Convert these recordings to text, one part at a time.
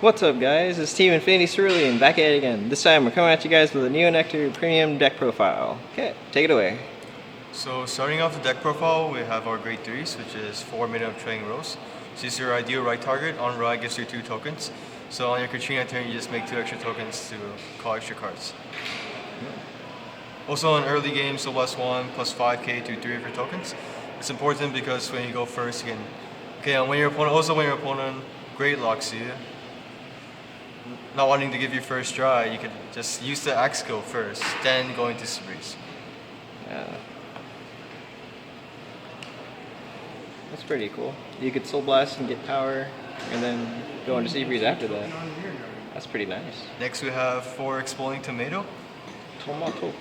What's up guys, it's Team Infinity Cerulean back at it again. This time we're coming at you guys with a Nectar premium deck profile. Okay, take it away. So starting off the deck profile, we have our grade 3s, which is 4 minute of trading rows. So this is your ideal right target. On right gives you 2 tokens. So on your Katrina turn, you just make 2 extra tokens to call extra cards. Also in early game, so +1, +5k to 3 of your tokens. It's important because when you go first, you can... Okay, and when your opponent great locks you, not wanting to give you first try, you could just use the axe skill first, then go into Breeze. Yeah. That's pretty cool. You could Soul Blast and get power, and then go into Sea Breeze after that. That's pretty nice. Next we have 4 Exploding Tomato. Tomato.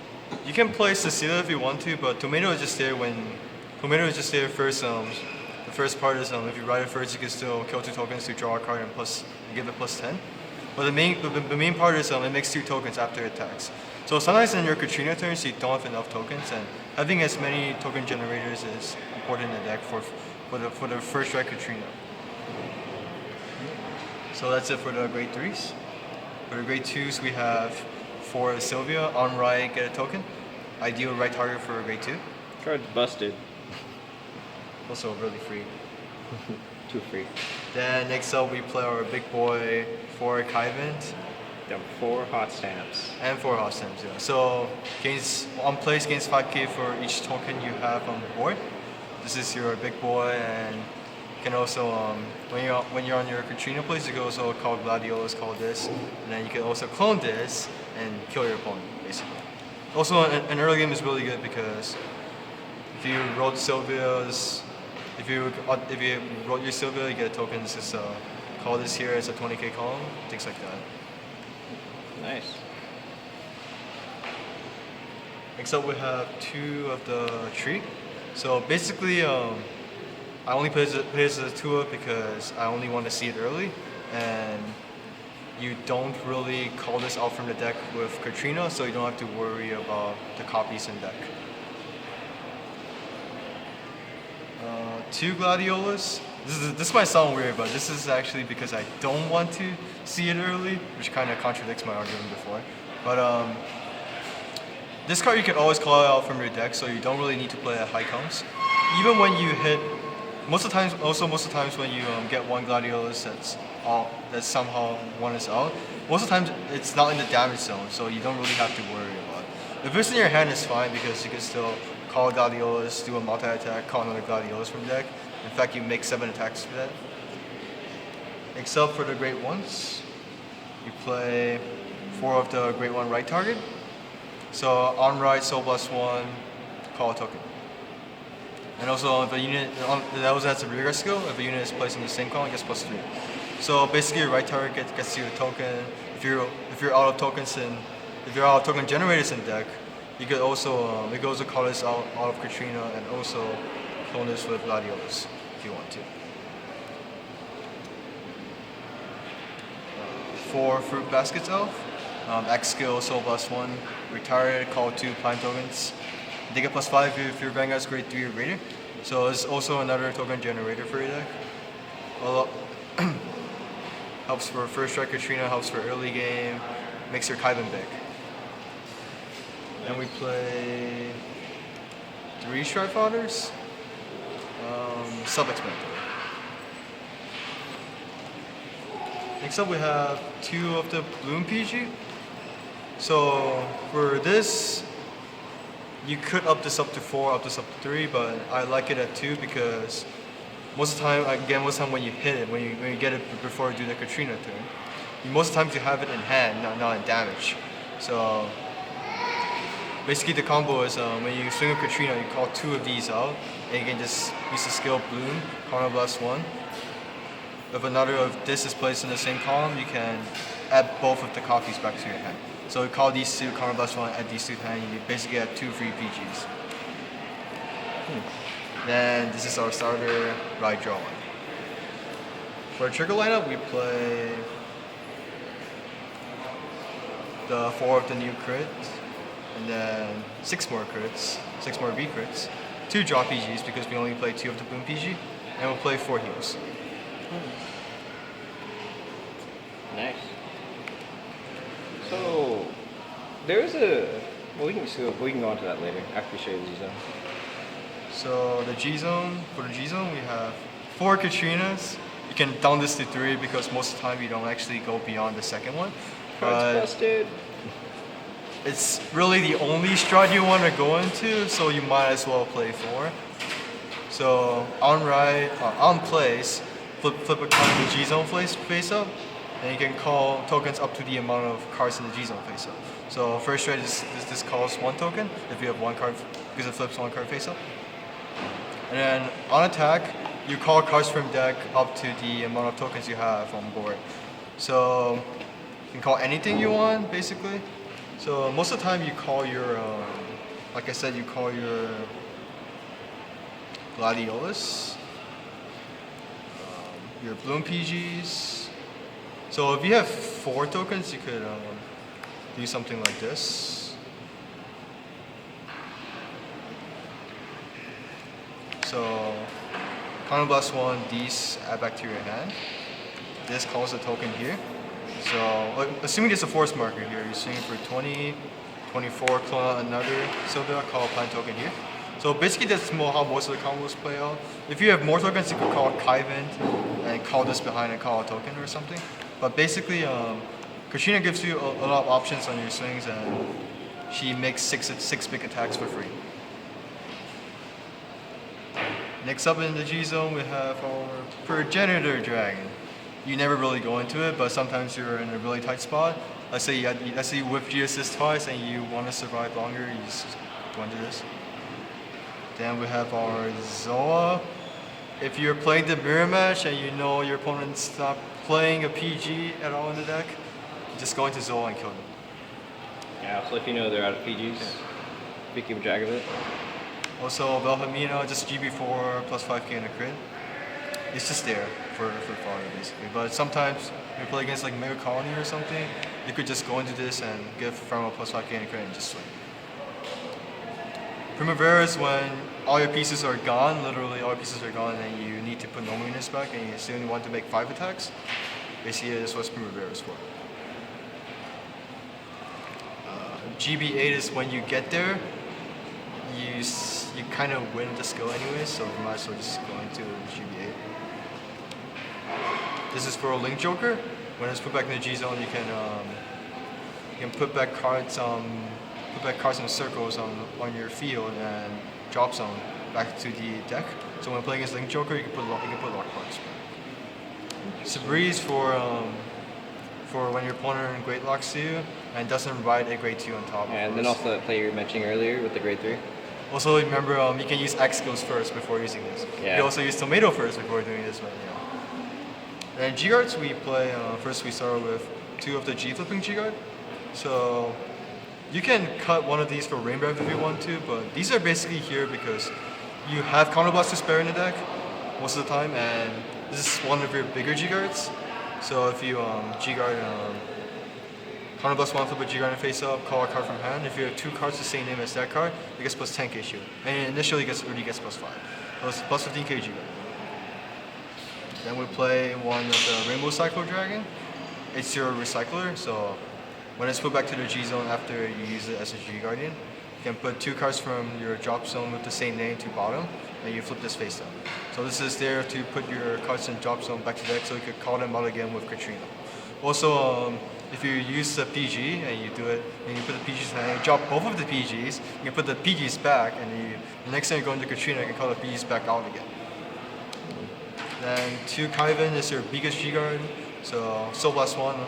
You can play Cecilia if you want to, but Tomato is just there first. The first part is if you ride it first, you can still kill 2 tokens to draw a card and give it +10. But the main part is it makes 2 tokens after it attacks. So sometimes in your Katrina turns you don't have enough tokens, and having as many token generators is important in the deck for the first strike Katrina. So that's it for the grade 3s. For the grade 2s we have 4 Sylvia. On right get a token. Ideal right target for a grade 2. Card's busted. Also really free. Too free. Then next up we play our big boy 4 Kyvant. Them 4 hot stamps. And 4 hot stamps, yeah. So on place gains 5k for each token you have on the board. This is your big boy, and you can also when you're on your Katrina place, you can also call Gladiolus, call this, and then you can also clone this and kill your opponent, basically. Also an early game is really good because if you wrote Sylvia's If you wrote your Sylvia, you get a token. This is call this here as a 20k column, things like that. Nice. Next up we have 2 of the tree. So basically, I only play this as a 2-up because I only want to see it early, and you don't really call this out from the deck with Katrina, so you don't have to worry about the copies in deck. 2 Gladiolus. This might sound weird, but this is actually because I don't want to see it early, which kind of contradicts my argument before. But this card you can always call out from your deck, so you don't really need to play at high counts. Even when you hit, most of the times when you get 1 Gladiolus that's somehow 1 is out, most of the times it's not in the damage zone, so you don't really have to worry about it. If it's in your hand, it's fine because you can still call Gladiolus, do a multi-attack, call another Gladiolus from deck. In fact, you make 7 attacks for that. Except for the Great Ones, you play 4 of the Great One right target. So on right, Soul +1, call a token. And also if a unit, that also has a rear skill, if a unit is placed in the same column, it gets +3. So basically your right target gets you a token. If you're out of tokens if you're out of token generators in deck, you could also call this out of Katrina and also clone this with Gladiolus if you want to. 4 Fruit Baskets Elf. X skill, Soul +1. Retire, call 2 plant tokens. They get +5 if your Vanguard's grade 3 or greater. So it's also another token generator for your deck. Helps for first strike Katrina, helps for early game, makes your Kyvant big. Then we play 3 Strife Otters. Self-explanatory. Next up we have 2 of the Bloom PG. So for this, you could up this up to 4, up this up to 3, but I like it at 2 because most of the time when you hit it, when you get it before you do the Katrina turn, most of the times you have it in hand, not in damage. So basically the combo is when you swing with Katrina, you call 2 of these out, and you can just use the skill Bloom, Karma +1. If another of this is placed in the same column, you can add both of the copies back to your hand. So you call these 2, Karma +1, add these 2 to hand, you basically have 2 free PGs. Then this is our starter, Ride Draw 1. For a trigger lineup, we play the 4 of the new crit, and then 6 more crits, 6 more V crits, 2 draw PGs because we only play 2 of the Boom PG, and we'll play 4 heals. Nice. So there's a well, we can go on to that later after we show you the zone. So the G zone, for the G zone, we have 4 Katrinas. You can down this to 3 because most of the time you don't actually go beyond the second one. Cards busted. It's really the only strat you want to go into, so you might as well play 4. So on place, flip a card in the G zone face up, and you can call tokens up to the amount of cards in the G zone face up. So first strat is this calls 1 token if you have 1 card because it flips 1 card face up. And then on attack, you call cards from deck up to the amount of tokens you have on board. So you can call anything you want basically. So most of the time you call your, like I said, you call your Gladiolus, your Bloom PGs. So if you have 4 tokens, you could do something like this. So Counterblast 1, these add back to your hand. This calls a token here. So assuming there's a force marker here, you're swinging for 20, 24, clone out another Sylvia, call a plant token here. So basically that's how most of the combos play out. If you have more tokens, you could call Kyvant and call this behind and call a token or something. But basically, Katrina gives you a lot of options on your swings, and she makes six big attacks for free. Next up in the G zone, we have our Progenitor Dragon. You never really go into it, but sometimes you're in a really tight spot. Let's say you whip G assist twice and you want to survive longer, you just go into this. Then we have our Zoa. If you're playing the mirror match and you know your opponent's not playing a PG at all in the deck, just go into Zoa and kill them. Yeah, so if you know they're out of PGs, if you keep a track of it. Also, Belhamina, just GB4 plus 5k and a crit. It's just there for fodder basically. But sometimes when you play against like Mega Colony or something, you could just go into this and give Frama plus 5k and a crit and just swing. Primavera is when all your pieces are gone, literally all your pieces are gone, and you need to put normal units back and you still want to make 5 attacks. Basically, this is what Primavera is for. GB8 is when you get there, you kind of win the skill anyway, so you might as well just go into GB8. This is for a Link Joker. When it's put back in the G zone, you can put back cards in circles on your field and drop zone back to the deck. So when playing against Link Joker, you can put lock cards back. Sabreeze for when your opponent Great Locks you and doesn't ride a grade 2 on top. And then also that play you were mentioning earlier with the grade 3. Also remember you can use X skills first before using this. Yeah. You also use Tomato first before doing this one. Yeah. And G-Guards we play, first we start with 2 of the G-flipping G-Guard. So you can cut one of these for Rain Breath if you want to, but these are basically here because you have Counterblast to spare in the deck most of the time, and this is one of your bigger G-Guards. So if you G-Guard, Counterblast 1, flip a G-Guard and face up, call a card from hand. If you have 2 cards the same name as that card, it gets plus 10k shield. And initially it already gets plus 5. So it's plus 15k G-Guard. Then we play one of the Rainbow Cyclo Dragon. It's your recycler, so when it's put back to the G zone after you use it as a G Guardian, you can put 2 cards from your drop zone with the same name to bottom, and you flip this face up. So this is there to put your cards in drop zone back to deck, so you could call them out again with Katrina. Also, if you use the PG and you do it, and you put the PGs and you drop both of the PGs, you can put the PGs back, and the next time you go into Katrina, you can call the PGs back out again. Then 2 Kyvan is your biggest G guard, so Soul Blast 1. In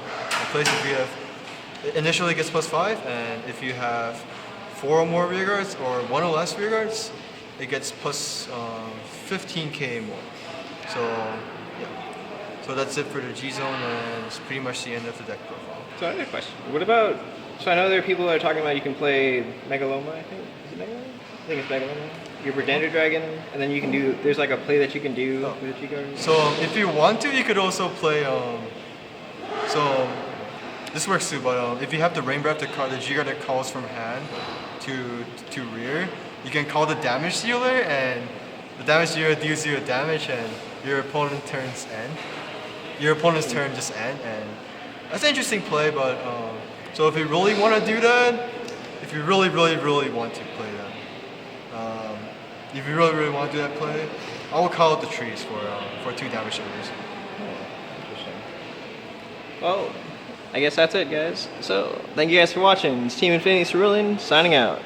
place if you have initially it gets plus 5, and if you have 4 or more rear guards or 1 or less rear guards, it gets plus 15k more. So yeah, so that's it for the G zone, and it's pretty much the end of the deck profile. So I have a question. What about? So I know there are people that are talking about you can play Megaloma. I think is it Megaloma? I think it's Megaloma. Your Progenitor Dragon, and then you can do. There's like a play that you can do with a G guard. So if you want to, you could also play. So this works too, but if you have the Rain Breath, the G guard that calls from hand to rear, you can call the damage dealer, and the damage dealer deals you a damage, and your opponent's turn just end, and That's an interesting play, but so if you really want to do that, if you really want to play that, if you really want to do that play, I will call out the trees for 2 damage shoulders. Oh, interesting. Well, I guess that's it, guys. So, thank you guys for watching. It's Team Infinity Cerulean signing out.